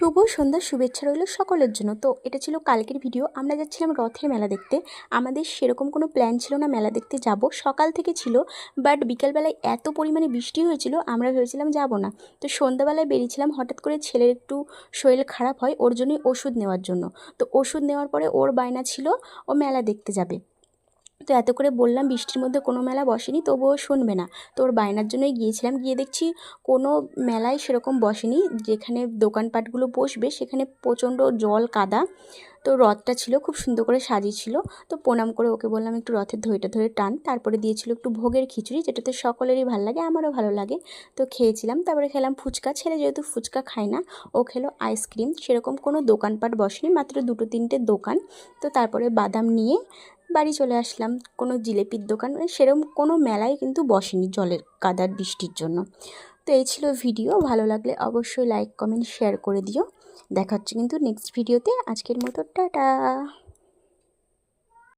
শুভ সন্ধ্যার শুভেচ্ছা রইল সকলের জন্য। তো এটা ছিল কালকের ভিডিও। আমরা যাচ্ছিলাম রথের মেলা দেখতে। আমাদের সেরকম কোনো প্ল্যান ছিল না মেলা দেখতে যাব, সকাল থেকে ছিল, বাট বিকালবেলায় এত পরিমাণে বৃষ্টি হয়েছিল আমরা ভেবেছিলাম যাব না। তো সন্ধ্যাবেলায় বেরিয়েছিলাম, হঠাৎ করে ছেলের একটু শরীর খারাপ হয়, ওর জন্যই ওষুধ নেওয়ার জন্য। তো ওষুধ নেওয়ার পরে ওর বায়না ছিল ও মেলা দেখতে যাবে। তো এত করে বললাম, বৃষ্টির মধ্যে কোনো মেলা বসেনি, তবুও শুনবে না। তো ওর বায়নার জন্যই গিয়েছিলাম। গিয়ে দেখছি কোনো মেলায় সেরকম বসেনি, যেখানে দোকানপাটগুলো বসবে সেখানে প্রচণ্ড জল কাদা। তো রথটা ছিল খুব সুন্দর করে সাজিয়েছিল। তো প্রণাম করে ওকে বললাম একটু রথের দড়িটা ধরে টান। তারপরে দিয়েছিল একটু ভোগের খিচুড়ি, যেটাতে সকলেরই ভালো লাগে, আমারও ভালো লাগে। তো খেয়েছিলাম। তারপরে খেলাম ফুচকা। ছেলে যেহেতু ফুচকা খায় না, ও খেলো আইসক্রিম। সেরকম কোনো দোকানপাট বসেনি, মাত্র দুটো তিনটে দোকান। তো তারপরে বাদাম নিয়ে বাড়ি চলে আসলাম। কোনো জিলেপির দোকান, সেরকম কোনো মেলায় কিন্তু বসেনি জলের কাদার বৃষ্টির জন্য। তো এই ছিল ভিডিও। ভালো লাগলে অবশ্যই লাইক কমেন্ট শেয়ার করে দিও। দেখা হচ্ছে কিন্তু নেক্সট ভিডিওতে। আজকের মতো টাটা।